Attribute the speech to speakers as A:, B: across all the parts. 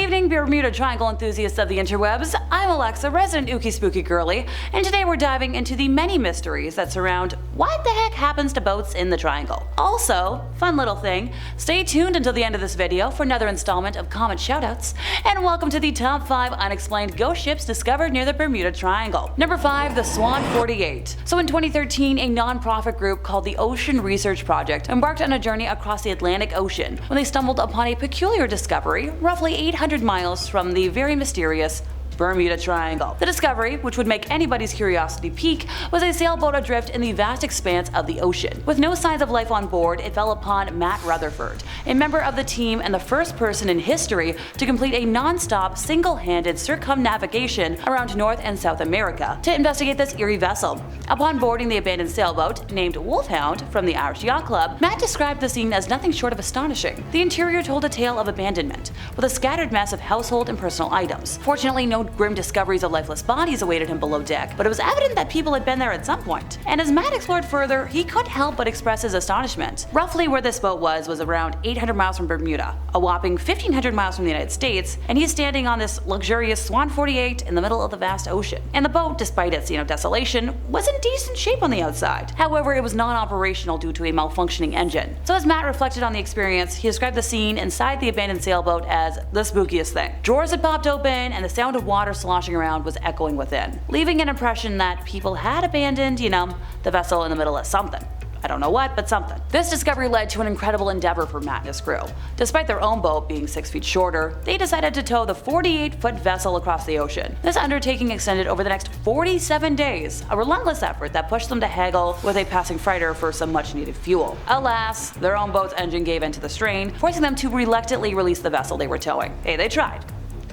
A: evening, Bermuda Triangle enthusiasts of the interwebs. I'm Alexa, resident ookie spooky girly, and today we're diving into the many mysteries that surround what the heck happens to boats in the triangle. Also, fun little thing, stay tuned until the end of this video for another installment of comment shoutouts, and welcome to the top 5 unexplained ghost ships discovered near the Bermuda Triangle. Number 5, the Swan 48. So in 2013, a non-profit group called the Ocean Research Project embarked on a journey across the Atlantic Ocean when they stumbled upon a peculiar discovery roughly 800 miles from the very mysterious Bermuda Triangle. The discovery, which would make anybody's curiosity peak, was a sailboat adrift in the vast expanse of the ocean. With no signs of life on board, it fell upon Matt Rutherford, a member of the team and the first person in history to complete a non-stop, single-handed circumnavigation around North and South America to investigate this eerie vessel. Upon boarding the abandoned sailboat, named Wolfhound from the Irish Yacht Club, Matt described the scene as nothing short of astonishing. The interior told a tale of abandonment, with a scattered mess of household and personal items. Fortunately, no grim discoveries of lifeless bodies awaited him below deck, but it was evident that people had been there at some point. And as Matt explored further, he couldn't help but express his astonishment. Roughly where this boat was around 800 miles from Bermuda, a whopping 1,500 miles from the United States, and he's standing on this luxurious Swan 48 in the middle of the vast ocean. And the boat, despite its desolation, was in decent shape on the outside. However, it was non-operational due to a malfunctioning engine. So as Matt reflected on the experience, he described the scene inside the abandoned sailboat as the spookiest thing. Drawers had popped open, and the sound of water sloshing around was echoing within, leaving an impression that people had abandoned, the vessel in the middle of something. I don't know what, but something. This discovery led to an incredible endeavor for Matt and his crew. Despite their own boat being 6 feet shorter, they decided to tow the 48-foot vessel across the ocean. This undertaking extended over the next 47 days, a relentless effort that pushed them to haggle with a passing freighter for some much-needed fuel. Alas, their own boat's engine gave in to the strain, forcing them to reluctantly release the vessel they were towing. Hey, they tried.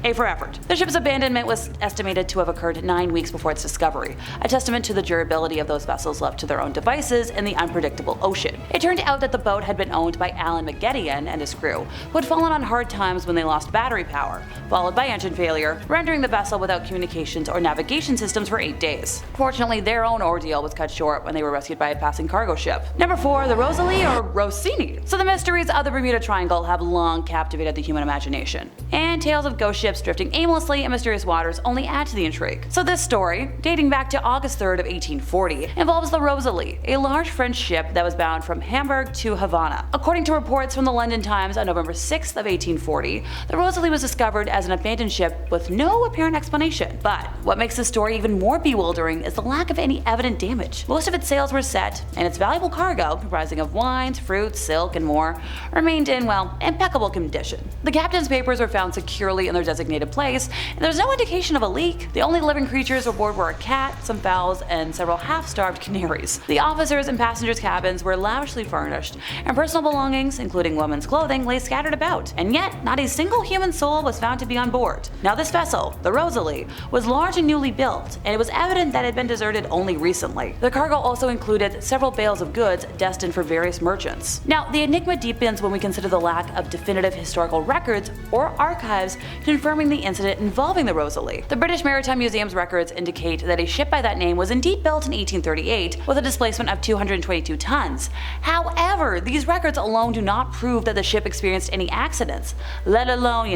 A: A for effort. The ship's abandonment was estimated to have occurred 9 weeks before its discovery, a testament to the durability of those vessels left to their own devices in the unpredictable ocean. It turned out that the boat had been owned by Alan McGettian and his crew, who had fallen on hard times when they lost battery power, followed by engine failure, rendering the vessel without communications or navigation systems for 8 days. Fortunately, their own ordeal was cut short when they were rescued by a passing cargo ship. Number 4, the Rosalie or Rossini. So the mysteries of the Bermuda Triangle have long captivated the human imagination, and tales of ghost ships drifting aimlessly in mysterious waters only add to the intrigue. So this story, dating back to August 3rd of 1840, involves the Rosalie, a large French ship that was bound from Hamburg to Havana. According to reports from the London Times on November 6th of 1840, the Rosalie was discovered as an abandoned ship with no apparent explanation. But what makes this story even more bewildering is the lack of any evident damage. Most of its sails were set, and its valuable cargo, comprising of wines, fruits, silk, and more, remained in, impeccable condition. The captain's papers were found securely in their designated place, and there was no indication of a leak. The only living creatures aboard were a cat, some fowls, and several half-starved canaries. The officers' and passengers' cabins were lavishly furnished, and personal belongings, including women's clothing, lay scattered about, and yet not a single human soul was found to be on board. Now this vessel, the Rosalie, was large and newly built, and it was evident that it had been deserted only recently. The cargo also included several bales of goods destined for various merchants. Now, the enigma deepens when we consider the lack of definitive historical records or archives confirming the incident involving the Rosalie. The British Maritime Museum's records indicate that a ship by that name was indeed built in 1838 with a displacement of 222 tons. However, these records alone do not prove that the ship experienced any accidents, let alone,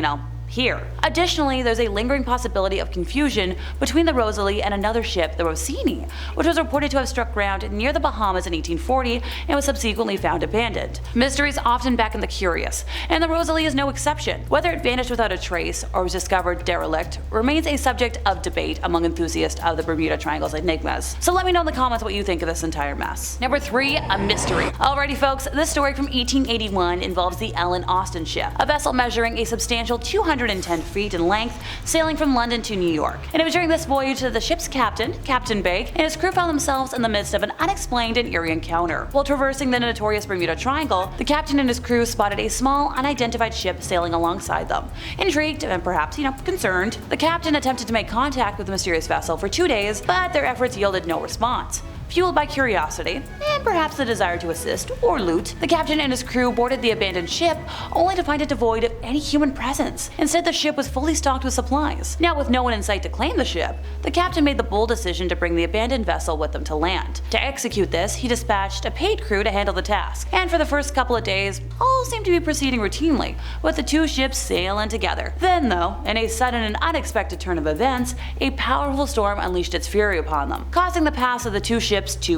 A: here. Additionally, there's a lingering possibility of confusion between the Rosalie and another ship, the Rossini, which was reported to have struck ground near the Bahamas in 1840 and was subsequently found abandoned. Mysteries often beckon the curious, and the Rosalie is no exception. Whether it vanished without a trace or was discovered derelict remains a subject of debate among enthusiasts of the Bermuda Triangle's enigmas. So let me know in the comments what you think of this entire mess. Number 3, a mystery. Alrighty folks, this story from 1881 involves the Ellen Austin ship, a vessel measuring a substantial 210 feet in length, sailing from London to New York. And it was during this voyage that the ship's captain, Captain Bake, and his crew found themselves in the midst of an unexplained and eerie encounter. While traversing the notorious Bermuda Triangle, the captain and his crew spotted a small, unidentified ship sailing alongside them. Intrigued and perhaps, concerned, the captain attempted to make contact with the mysterious vessel for 2 days, but their efforts yielded no response. Fueled by curiosity, and and perhaps the desire to assist or loot, the captain and his crew boarded the abandoned ship only to find it devoid of any human presence. Instead, the ship was fully stocked with supplies. Now, with no one in sight to claim the ship, the captain made the bold decision to bring the abandoned vessel with them to land. To execute this, he dispatched a paid crew to handle the task, and for the first couple of days, all seemed to be proceeding routinely, with the two ships sailing together. Then, though, in a sudden and unexpected turn of events, a powerful storm unleashed its fury upon them, causing the paths of the two ships to,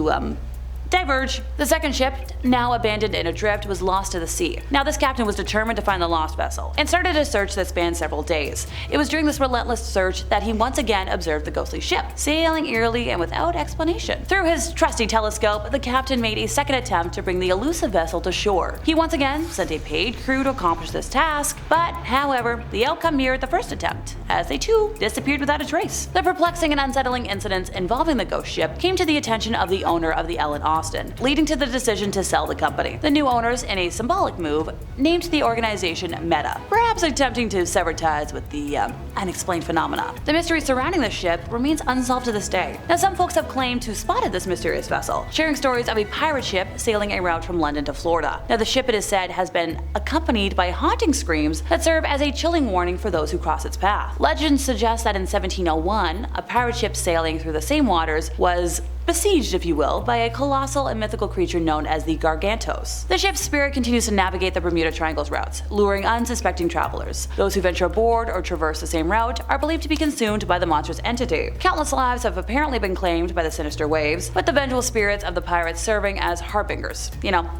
A: diverge. The second ship, now abandoned and adrift, was lost to the sea. Now this captain was determined to find the lost vessel, and started a search that spanned several days. It was during this relentless search that he once again observed the ghostly ship, sailing eerily and without explanation. Through his trusty telescope, the captain made a second attempt to bring the elusive vessel to shore. He once again sent a paid crew to accomplish this task, but, however, the outcome mirrored the first attempt, as they too disappeared without a trace. The perplexing and unsettling incidents involving the ghost ship came to the attention of the owner of the Ellen Austin, leading to the decision to sell the company. The new owners, in a symbolic move, named the organization Meta, perhaps attempting to sever ties with the unexplained phenomena. The mystery surrounding the ship remains unsolved to this day. Now, some folks have claimed to spotted this mysterious vessel, sharing stories of a pirate ship sailing a route from London to Florida. Now, the ship, it is said, has been accompanied by haunting screams that serve as a chilling warning for those who cross its path. Legends suggest that in 1701, a pirate ship sailing through the same waters was besieged, if you will, by a colossal and mythical creature known as the Gargantos. The ship's spirit continues to navigate the Bermuda Triangle's routes, luring unsuspecting travelers. Those who venture aboard or traverse the same route are believed to be consumed by the monstrous entity. Countless lives have apparently been claimed by the sinister waves, with the vengeful spirits of the pirates serving as harbingers,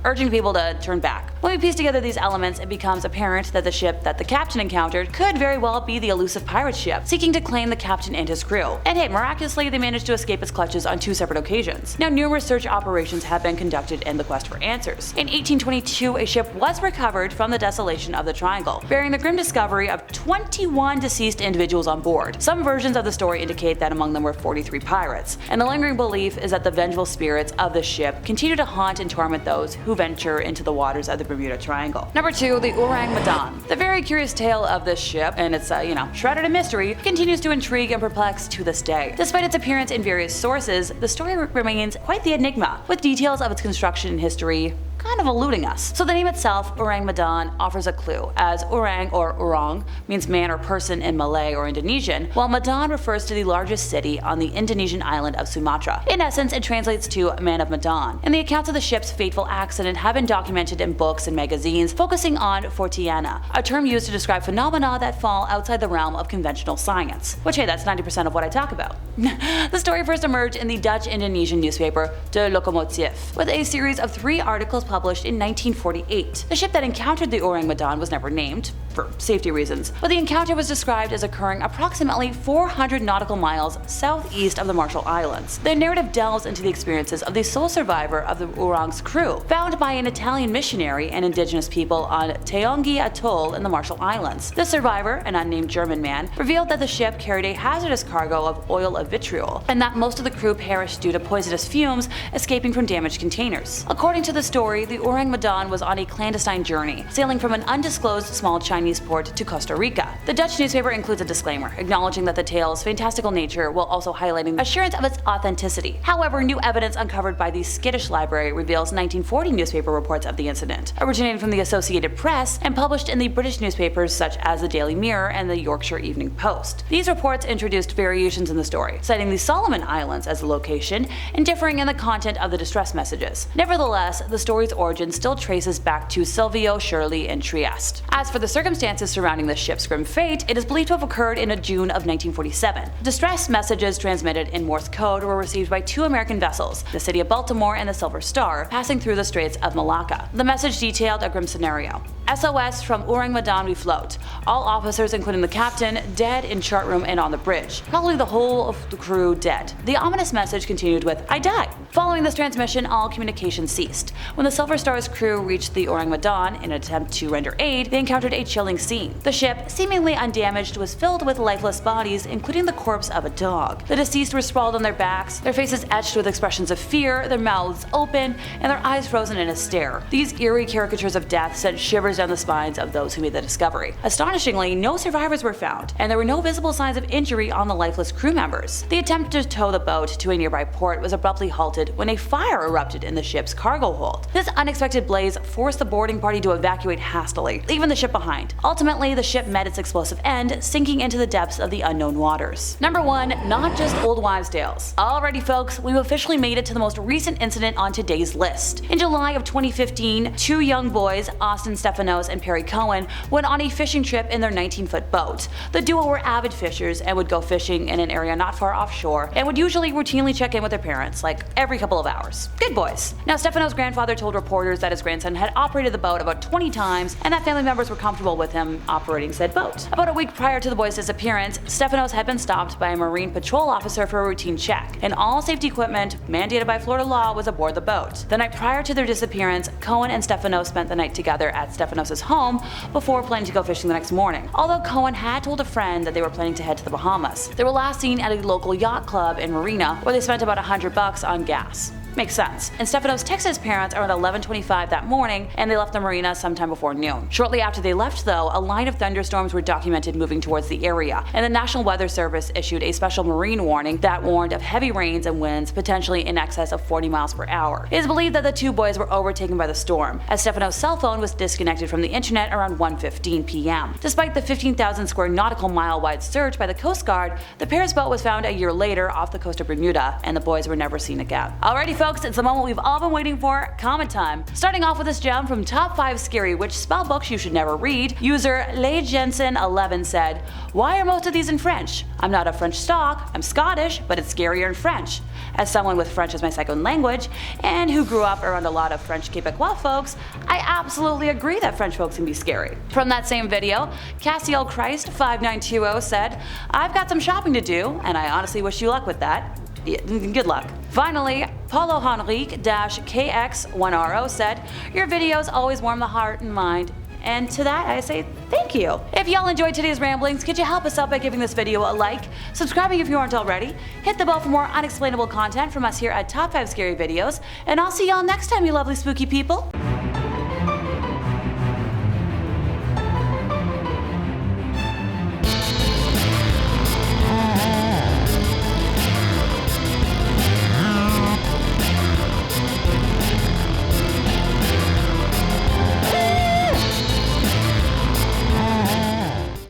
A: urging people to turn back. When we piece together these elements, it becomes apparent that the ship that the captain encountered could very well be the elusive pirate ship, seeking to claim the captain and his crew. And hey, miraculously, they managed to escape its clutches on two separate occasions. Now, numerous search operations have been conducted in the quest for answers. In 1822, a ship was recovered from the desolation of the Triangle, bearing the grim discovery of 21 deceased individuals on board. Some versions of the story indicate that among them were 43 pirates, and the lingering belief is that the vengeful spirits of the ship continue to haunt and torment those who venture into the waters of the Bermuda Triangle. Number 2, the Ourang Medan. The very curious tale of this ship, and its, shrouded in mystery, continues to intrigue and perplex to this day. Despite its appearance in various sources, the story remains quite the enigma, with details of its construction and history kind of eluding us. So the name itself, Ourang Medan, offers a clue, as Ourang or Ourang means man or person in Malay or Indonesian, while Medan refers to the largest city on the Indonesian island of Sumatra. In essence, it translates to Man of Medan, and the accounts of the ship's fateful accident have been documented in books and magazines focusing on Forteana, a term used to describe phenomena that fall outside the realm of conventional science. Which, hey, that's 90% of what I talk about. The story first emerged in the Dutch-Indonesian newspaper De Locomotief, with a series of 3 articles published in 1948. The ship that encountered the Ourang Medan was never named, for safety reasons, but the encounter was described as occurring approximately 400 nautical miles southeast of the Marshall Islands. The narrative delves into the experiences of the sole survivor of the Ourang's crew, found by an Italian missionary and indigenous people on Taongi Atoll in the Marshall Islands. The survivor, an unnamed German man, revealed that the ship carried a hazardous cargo of oil of vitriol, and that most of the crew perished due to poisonous fumes escaping from damaged containers. According to the story, the Ourang Medan was on a clandestine journey, sailing from an undisclosed small Chinese port to Costa Rica. The Dutch newspaper includes a disclaimer, acknowledging that the tale's fantastical nature while also highlighting assurance of its authenticity. However, new evidence uncovered by the Skittish Library reveals 1940 newspaper reports of the incident, originating from the Associated Press and published in the British newspapers such as the Daily Mirror and the Yorkshire Evening Post. These reports introduced variations in the story, citing the Solomon Islands as the location and differing in the content of the distress messages. Nevertheless, the story's origin still traces back to Silvio Shirley in Trieste. As for the circumstances surrounding the ship's grim fate, it is believed to have occurred in June of 1947. Distress messages transmitted in Morse code were received by 2 American vessels, the City of Baltimore and the Silver Star, passing through the Straits of Malacca. The message detailed a grim scenario. SOS from Ourang Medan we float. All officers, including the captain, dead in chart room and on the bridge. Probably the whole of the crew dead. The ominous message continued with, I die. Following this transmission, all communication ceased. When the Silver Star's crew reached the Ourang Medan in an attempt to render aid, they encountered a chilling scene. The ship, seemingly undamaged, was filled with lifeless bodies, including the corpse of a dog. The deceased were sprawled on their backs, their faces etched with expressions of fear, their mouths open, and their eyes frozen in a stare. These eerie caricatures of death sent shivers down the spines of those who made the discovery. Astonishingly, no survivors were found, and there were no visible signs of injury on the lifeless crew members. The attempt to tow the boat to a nearby port was abruptly halted when a fire erupted in the ship's cargo hold. This unexpected blaze forced the boarding party to evacuate hastily, leaving the ship behind. Ultimately, the ship met its explosive end, sinking into the depths of the unknown waters. Number 1. Not just old wives' tales. Alrighty folks, we've officially made it to the most recent incident on today's list. In July of 2015, two young boys, Austin Stephanos and Perry Cohen, went on a fishing trip in their 19-foot boat. The duo were avid fishers and would go fishing in an area not far offshore and would usually routinely check in with their parents, like every couple of hours. Good boys. Now, Stephanos' grandfather told reporters that his grandson had operated the boat about 20 times and that family members were comfortable with him operating said boat. About a week prior to the boys' disappearance, Stephanos had been stopped by a Marine patrol officer for a routine check, and all safety equipment mandated by Florida law was aboard the boat. The night prior to their disappearance, Cohen and Stephanos spent the night together at Stephanos' home before planning to go fishing the next morning. Although Cohen had told a friend that they were planning to head to the Bahamas, they were last seen at a local yacht club in Marina where they spent about $100 on gas. Makes sense. And Stephanos texted his parents around 11:25 that morning, and they left the marina sometime before noon. Shortly after they left though, a line of thunderstorms were documented moving towards the area, and the National Weather Service issued a special marine warning that warned of heavy rains and winds potentially in excess of 40 miles per hour. It is believed that the two boys were overtaken by the storm, as Stephanos' cell phone was disconnected from the internet around 1:15 p.m. Despite the 15,000 square nautical mile wide search by the Coast Guard, the pair's boat was found a year later off the coast of Bermuda, and the boys were never seen again. Alrighty folks, it's the moment we've all been waiting for, comment time. Starting off with this gem from Top 5 Scary Witch Spell Books You Should Never Read, user LayJensen11 said, "Why are most of these in French? I'm not a French stock, I'm Scottish, but it's scarier in French. As someone with French as my second language, and who grew up around a lot of French Quebecois folks, I absolutely agree that French folks can be scary." From that same video, Cassiel Christ 5920 said, "I've got some shopping to do, and I honestly wish you luck with that. Yeah, good luck." Finally, Paulo Henrique-KX1RO said, "Your videos always warm the heart and mind." And to that I say thank you. If y'all enjoyed today's ramblings, could you help us out by giving this video a like, subscribing if you aren't already, hit the bell for more unexplainable content from us here at Top 5 Scary Videos, and I'll see y'all next time, you lovely spooky people.